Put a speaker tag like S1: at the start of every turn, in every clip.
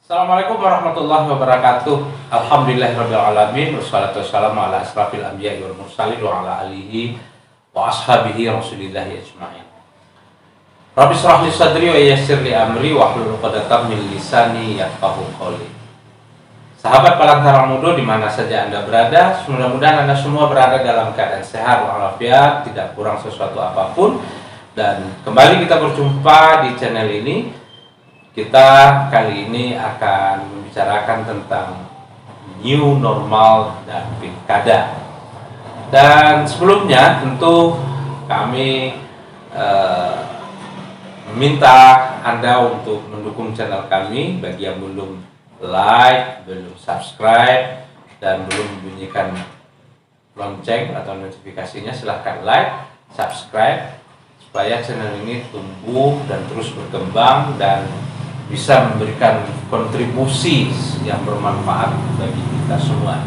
S1: Assalamualaikum warahmatullahi wabarakatuh. Alhamdulillahirabbil alamin wassalatu wassalamu ala asrafil anbiya'i wal mursalin wa ala alihi wa ashabihi rasulillahi ajma'in. Rabbi shrah li sadri wa yassir li amri wahlul 'uqdatam min lisani yafqahu qawli. Sahabat Palantara Mudo di mana saja Anda berada, mudah-mudahan Anda semua berada dalam keadaan sehat walafiat, tidak kurang sesuatu apapun. Dan kembali kita berjumpa di channel ini. Kita kali ini akan membicarakan tentang new normal dan pilkada. Dan sebelumnya tentu kami meminta Anda untuk mendukung channel kami. Bagi yang belum like, belum subscribe, dan belum membunyikan lonceng atau notifikasinya, silahkan like, subscribe, supaya channel ini tumbuh dan terus berkembang dan bisa memberikan kontribusi yang bermanfaat bagi kita semua.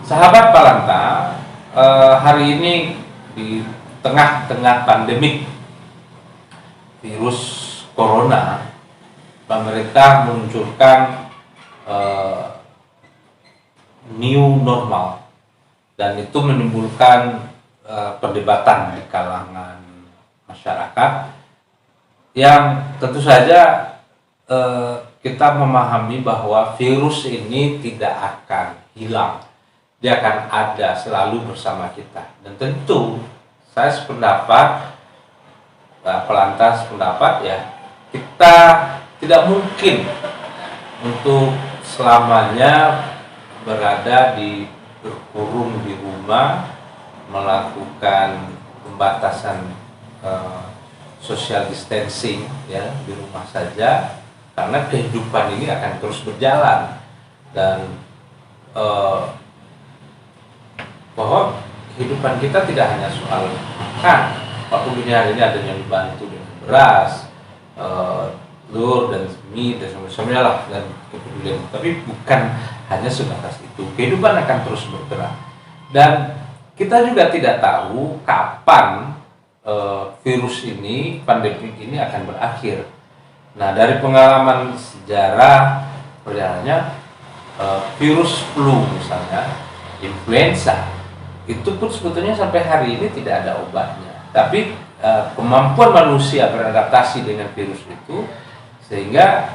S1: Sahabat Palanta, hari ini di tengah-tengah pandemik virus corona, pemerintah meluncurkan new normal, dan itu menimbulkan perdebatan di kalangan masyarakat yang tentu saja kita memahami bahwa virus ini tidak akan hilang, dia akan ada selalu bersama kita. Dan tentu saya sependapat, Palanta sependapat ya, kita tidak mungkin untuk selamanya berkurung di rumah, melakukan pembatasan social distancing ya di rumah saja, karena kehidupan ini akan terus berjalan. Dan bahwa kehidupan kita tidak hanya soal makan, walaupun dunia hari ini ada yang dibantu dengan beras, telur dan mie dan sebagainya lah, dan kepedulian, tapi bukan hanya sebatas itu. Kehidupan akan terus bergerak, dan kita juga tidak tahu kapan virus ini, pandemi ini akan berakhir. Nah, dari pengalaman sejarah perjalanannya, virus flu misalnya, influenza, itu pun sebetulnya sampai hari ini tidak ada obatnya. Tapi kemampuan manusia beradaptasi dengan virus itu, sehingga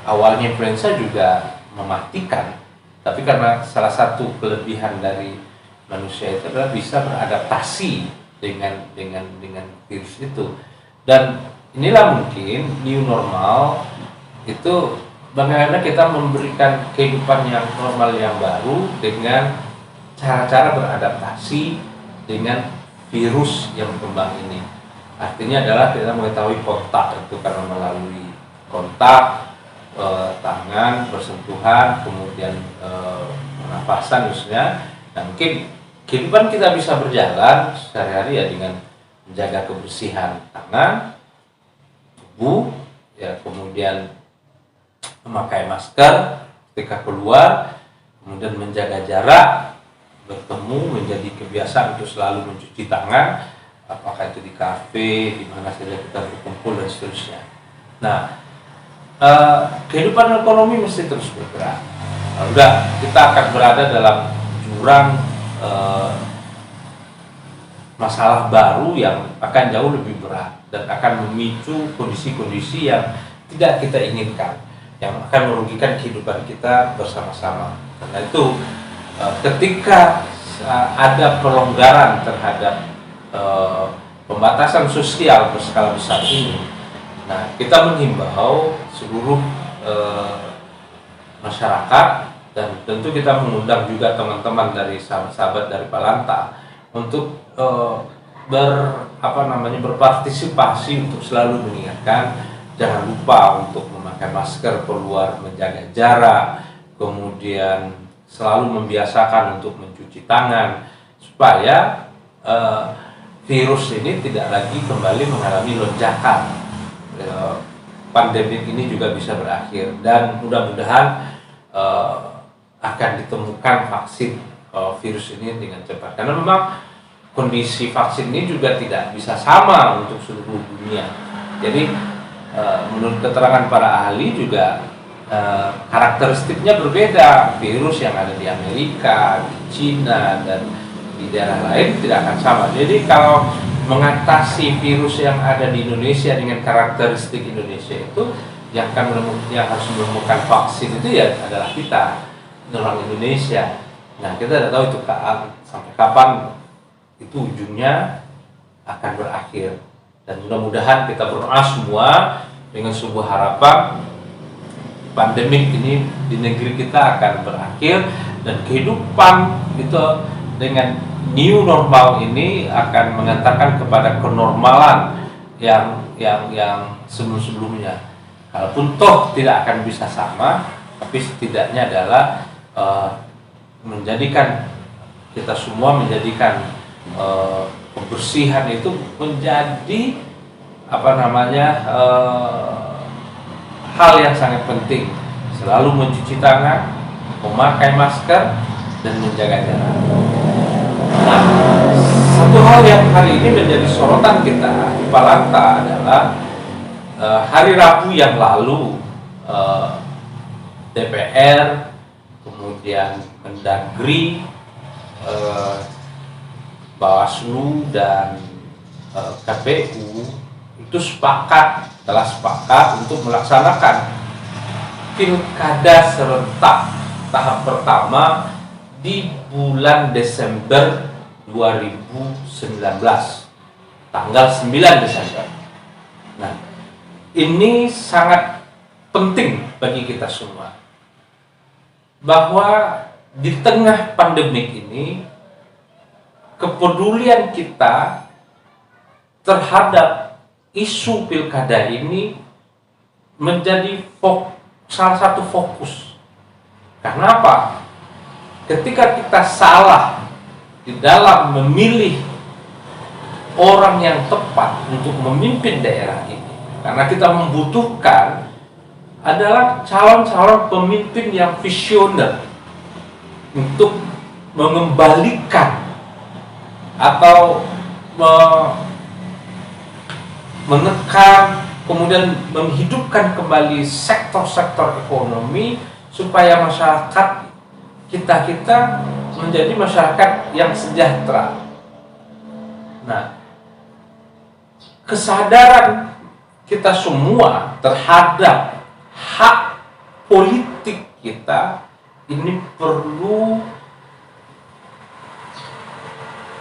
S1: awalnya influenza juga mematikan. Tapi karena salah satu kelebihan dari manusia itu adalah bisa beradaptasi dengan virus itu. Dan inilah mungkin new normal itu, bagaimana kita memberikan kehidupan yang normal yang baru dengan cara-cara beradaptasi dengan virus yang berkembang ini. Artinya adalah kita mengetahui kontak itu, karena melalui kontak tangan, bersentuhan, kemudian pernapasan misalnya. Nah, mungkin kehidupan kita bisa berjalan sehari-hari ya dengan menjaga kebersihan tangan, tubuh, ya, kemudian memakai masker ketika keluar, kemudian menjaga jarak, bertemu menjadi kebiasaan untuk selalu mencuci tangan, apakah itu di kafe, di mana saja kita berkumpul dan seterusnya. Nah, kehidupan ekonomi mesti terus bergerak. Udah, kita akan berada dalam jurang masalah baru yang akan jauh lebih berat dan akan memicu kondisi-kondisi yang tidak kita inginkan, yang akan merugikan kehidupan kita bersama-sama. Karena itu ketika ada pelonggaran terhadap pembatasan sosial berskala besar ini, nah, kita menghimbau seluruh masyarakat, dan tentu kita mengundang juga teman-teman dari sahabat-sahabat dari Palanta untuk berpartisipasi untuk selalu mengingatkan, jangan lupa untuk memakai masker keluar, menjaga jarak, kemudian selalu membiasakan untuk mencuci tangan, supaya virus ini tidak lagi kembali mengalami lonjakan. Pandemi ini juga bisa berakhir, dan mudah-mudahan akan ditemukan vaksin virus ini dengan cepat. Karena memang kondisi vaksin ini juga tidak bisa sama untuk seluruh dunia. Jadi menurut keterangan para ahli juga karakteristiknya berbeda. Virus yang ada di Amerika, di Cina, dan di daerah lain tidak akan sama. Jadi kalau mengatasi virus yang ada di Indonesia dengan karakteristik Indonesia itu, yang harus menemukan vaksin itu ya adalah kita, orang Indonesia. Nah, kita tidak tahu itu sampai kapan itu ujungnya akan berakhir. Dan mudah-mudahan kita berdoa semua dengan sebuah harapan pandemik ini di negeri kita akan berakhir, dan kehidupan itu dengan new normal ini akan mengantarkan kepada kenormalan yang sebelum-sebelumnya. Kalaupun toh tidak akan bisa sama, tapi setidaknya adalah menjadikan kita semua menjadikan kebersihan itu menjadi hal yang sangat penting. Selalu mencuci tangan, memakai masker, dan menjaga jarak. Nah, satu hal yang hari ini menjadi sorotan kita di Palanta adalah hari Rabu yang lalu DPR, kemudian Mendagri, Bawaslu, dan KPU itu telah sepakat untuk melaksanakan pilkada serentak tahap pertama di bulan Desember 2019, tanggal 9 Desember. Nah, ini sangat penting bagi kita semua, bahwa di tengah pandemik ini kepedulian kita terhadap isu pilkada ini menjadi salah satu fokus. Karena apa? Ketika kita salah di dalam memilih orang yang tepat untuk memimpin daerah ini, karena kita membutuhkan adalah calon-calon pemimpin yang visioner untuk mengembalikan atau menekan, kemudian menghidupkan kembali sektor-sektor ekonomi supaya masyarakat kita menjadi masyarakat yang sejahtera. Nah, kesadaran kita semua terhadap hak politik kita ini perlu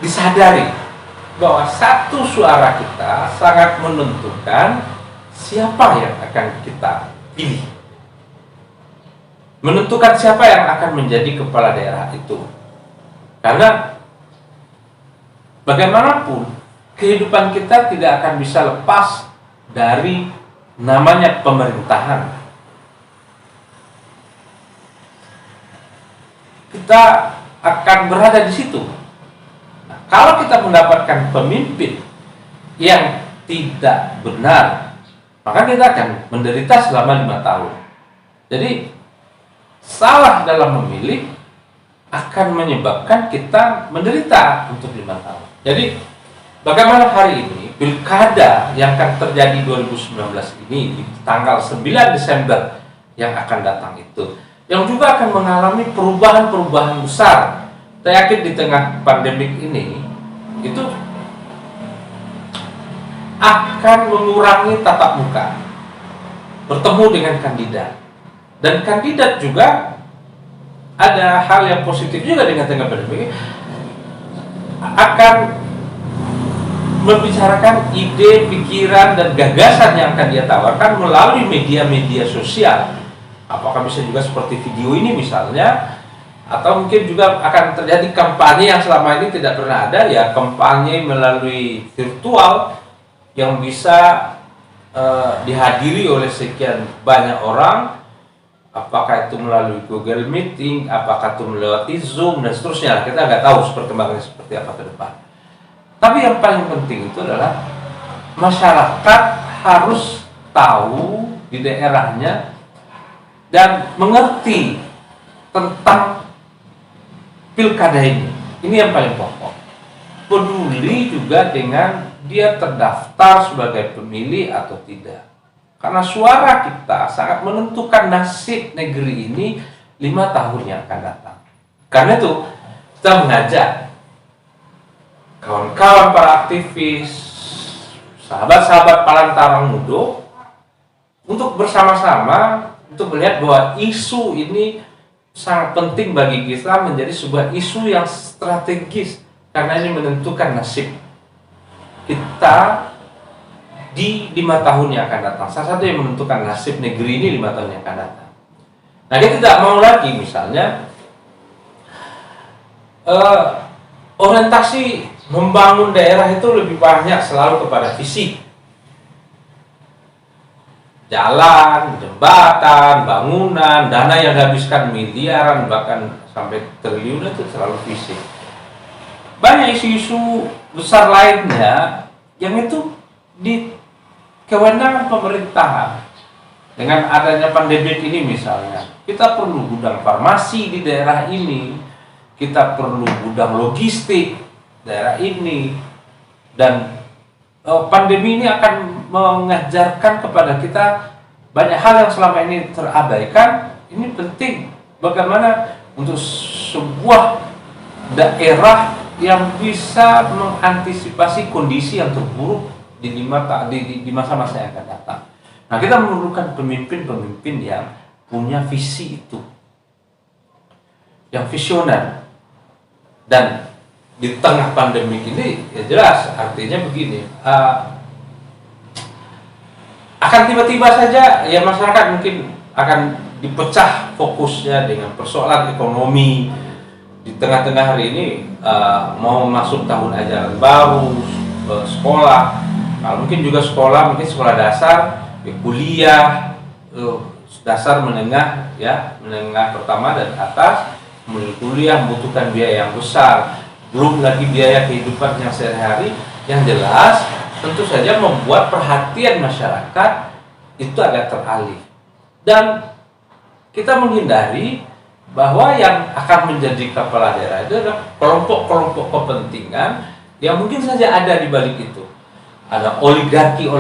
S1: disadari, bahwa satu suara kita sangat menentukan siapa yang akan kita pilih, menentukan siapa yang akan menjadi kepala daerah itu. Karena bagaimanapun kehidupan kita tidak akan bisa lepas dari namanya pemerintahan. Kita akan berada di situ. Kalau kita mendapatkan pemimpin yang tidak benar, maka kita akan menderita selama 5 tahun. Jadi salah dalam memilih akan menyebabkan kita menderita untuk 5 tahun. Jadi bagaimana hari ini pilkada yang akan terjadi 2019 ini di tanggal 9 Desember yang akan datang itu, yang juga akan mengalami perubahan-perubahan besar. Saya yakin di tengah pandemik ini itu akan mengurangi tatap muka, bertemu dengan kandidat, dan kandidat juga ada hal yang positif juga dengan tengah pandemik, akan membicarakan ide, pikiran, dan gagasan yang akan dia tawarkan melalui media-media sosial. Apakah bisa juga seperti video ini misalnya, atau mungkin juga akan terjadi kampanye yang selama ini tidak pernah ada, ya kampanye melalui virtual yang bisa dihadiri oleh sekian banyak orang, apakah itu melalui Google Meeting, apakah itu melalui Zoom, dan seterusnya. Kita nggak tahu perkembangannya seperti apa ke depan. Tapi yang paling penting itu adalah masyarakat harus tahu di daerahnya dan mengerti tentang pilkada ini. Ini yang paling pokok. Peduli juga dengan dia terdaftar sebagai pemilih atau tidak. Karena suara kita sangat menentukan nasib negeri ini 5 tahun yang akan datang. Karena itu kita mengajak kawan-kawan para aktivis, sahabat-sahabat Palantarang Mudo untuk bersama-sama untuk melihat bahwa isu ini sangat penting bagi kita menjadi sebuah isu yang strategis karena ini menentukan nasib kita di 5 tahun yang akan datang. Salah satu yang menentukan nasib negeri ini 5 tahun yang akan datang. Nah, kita tidak mau lagi misalnya orientasi membangun daerah itu lebih banyak selalu kepada fisik. Jalan, jembatan, bangunan, dana yang dihabiskan miliaran bahkan sampai triliunan itu selalu fisik. Banyak isu-isu besar lainnya yang itu di kewenangan pemerintahan. Dengan adanya pandemi ini misalnya, kita perlu gudang farmasi di daerah ini, kita perlu gudang logistik daerah ini, dan pandemi ini akan mengajarkan kepada kita banyak hal yang selama ini terabaikan. Ini penting bagaimana untuk sebuah daerah yang bisa mengantisipasi kondisi yang terburuk di masa-masa yang akan datang. Nah, kita memerlukan pemimpin-pemimpin yang punya visi itu, yang visioner. Dan di tengah pandemi ini ya jelas artinya begini, akan tiba-tiba saja ya masyarakat mungkin akan dipecah fokusnya dengan persoalan ekonomi di tengah-tengah hari ini, mau masuk tahun ajaran baru, sekolah, kalau mungkin juga mungkin sekolah dasar, kuliah, dasar menengah ya, menengah pertama dan atas, kemudian kuliah membutuhkan biaya yang besar, belum lagi biaya kehidupan yang sehari-hari yang jelas tentu saja membuat perhatian masyarakat itu agak teralih. Dan kita menghindari bahwa yang akan menjadi kepala daerah itu adalah kelompok-kelompok kepentingan yang mungkin saja ada di balik itu. Ada oligarki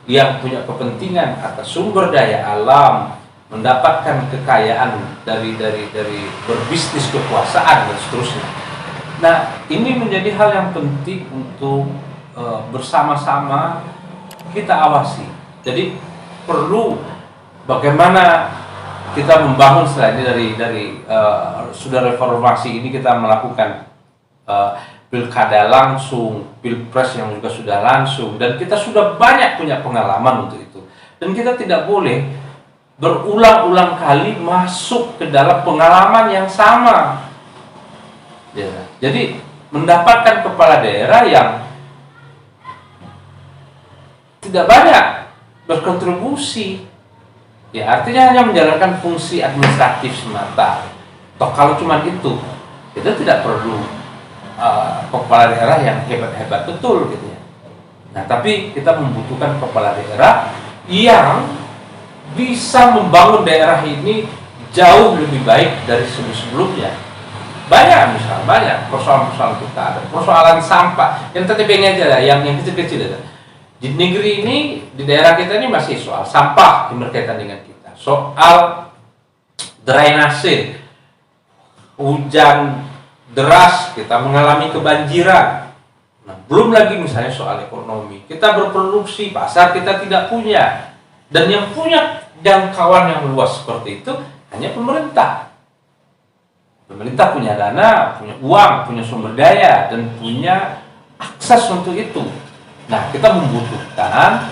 S1: yang punya kepentingan atas sumber daya alam, mendapatkan kekayaan dari berbisnis kekuasaan dan seterusnya. Nah, ini menjadi hal yang penting untuk bersama-sama kita awasi. Jadi perlu bagaimana kita membangun setelah ini dari sudah reformasi ini kita melakukan pilkada langsung, pilpres yang juga sudah langsung, dan kita sudah banyak punya pengalaman untuk itu. Dan kita tidak boleh berulang-ulang kali masuk ke dalam pengalaman yang sama. Ya. Jadi mendapatkan kepala daerah yang tidak banyak berkontribusi, ya artinya hanya menjalankan fungsi administratif semata. Toh kalau cuma itu, kita tidak perlu kepala daerah yang hebat-hebat betul gitu ya. Nah, tapi kita membutuhkan kepala daerah yang bisa membangun daerah ini jauh lebih baik dari sebelumnya. Banyak persoalan-persoalan kita, ada persoalan sampah yang tetepnya aja lah, yang kecil-kecil aja. Di negeri ini, di daerah kita ini masih soal sampah yang berkaitan dengan kita, soal drainase, hujan deras kita mengalami kebanjiran. Nah, belum lagi misalnya soal ekonomi, kita berproduksi, pasar kita tidak punya, dan yang punya jangkauan yang luas seperti itu hanya pemerintah. Pemerintah punya dana, punya uang, punya sumber daya, dan punya akses untuk itu. Nah, kita membutuhkan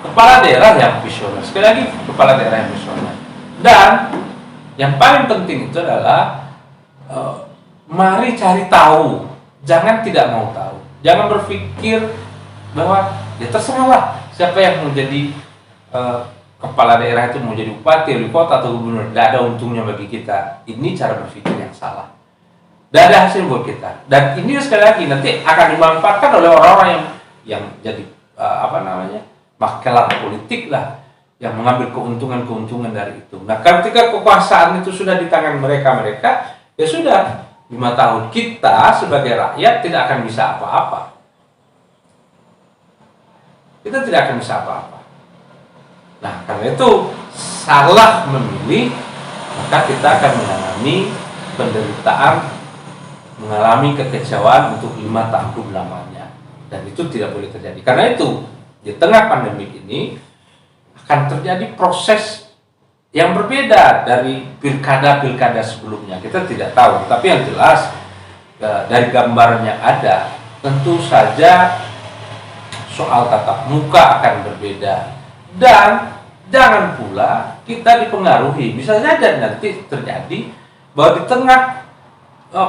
S1: kepala daerah yang visioner. Sekali lagi, kepala daerah yang visioner. Dan yang paling penting itu adalah mari cari tahu, jangan tidak mau tahu. Jangan berpikir bahwa ya terserahlah siapa yang menjadi kepala daerah itu, mau jadi bupati, wali kota atau gubernur, tidak ada untungnya bagi kita. Ini cara berpikir yang salah. Tidak ada hasil buat kita. Dan ini sekali lagi nanti akan dimanfaatkan oleh orang-orang yang jadi makelar politik lah, yang mengambil keuntungan dari itu. Nah, ketika kekuasaan itu sudah di tangan mereka, ya sudah, 5 tahun kita sebagai rakyat tidak akan bisa apa-apa. kita tidak akan bisa apa-apa. Nah, karena itu salah memilih, maka kita akan mengalami penderitaan, mengalami kekecewaan untuk 5 tahun lamanya. Dan itu tidak boleh terjadi. Karena itu, di tengah pandemi ini akan terjadi proses yang berbeda dari pilkada-pilkada sebelumnya. Kita tidak tahu, tapi yang jelas dari gambaran yang ada, tentu saja soal tatap muka akan berbeda. Dan jangan pula kita dipengaruhi. Bisa saja nanti terjadi bahwa di tengah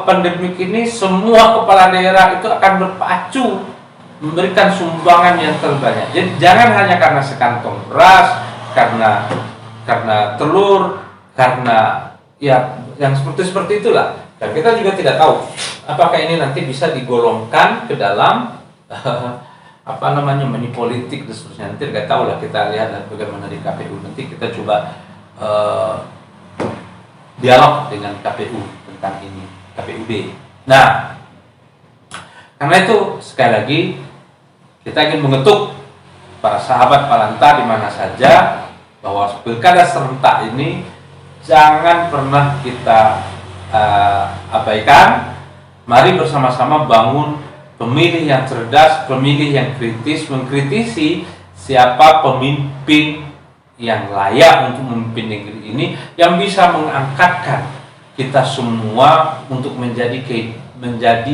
S1: pandemik ini semua kepala daerah itu akan berpacu memberikan sumbangan yang terbanyak. Jadi jangan hanya karena sekantong beras, karena telur, karena ya yang seperti itulah. Dan kita juga tidak tahu apakah ini nanti bisa digolongkan ke dalam money politik dan seterusnya. Nanti nggak tahu lah, kita lihat bagaimana di KPU. Nanti kita coba dialog dengan KPU tentang ini, KPUD. Nah, karena itu sekali lagi kita ingin mengetuk para sahabat Palanta di mana saja bahwa pilkada serentak ini jangan pernah kita abaikan. Mari bersama-sama bangun pemilih yang cerdas, pemilih yang kritis, mengkritisi siapa pemimpin yang layak untuk memimpin negeri ini, yang bisa mengangkatkan kita semua untuk menjadi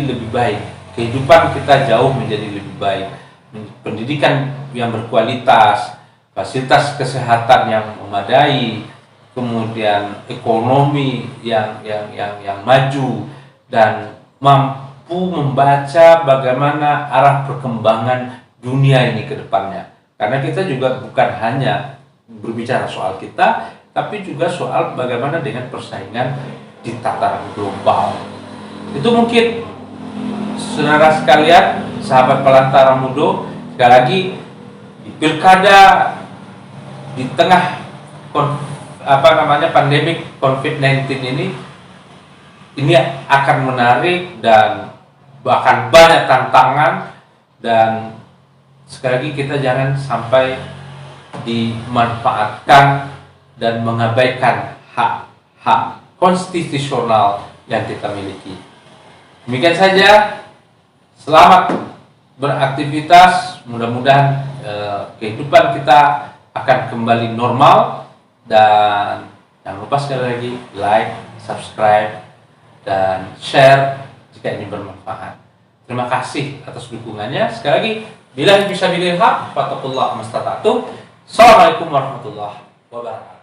S1: lebih baik. Kehidupan kita jauh menjadi lebih baik. Pendidikan yang berkualitas, fasilitas kesehatan yang memadai, kemudian ekonomi yang maju, dan mampu membaca bagaimana arah perkembangan dunia ini ke depannya. Karena kita juga bukan hanya berbicara soal kita, tapi juga soal bagaimana dengan persaingan di tataran global. Itu mungkin saudara sekalian, sahabat Palanta Ramudo, sekali lagi di pilkada di tengah pandemik COVID-19 ini akan menarik dan bahkan banyak tantangan, dan sekali lagi kita jangan sampai dimanfaatkan dan mengabaikan hak-hak konstitusional yang kita miliki. Demikian saja, selamat beraktivitas, mudah-mudahan kehidupan kita akan kembali normal, dan jangan lupa sekali lagi like, subscribe, dan share jika ini bermanfaat. Terima kasih atas dukungannya. Sekali lagi, billahi bisa bilil haq, fattaqullaha mastata'tum. Assalamualaikum warahmatullahi wabarakatuh.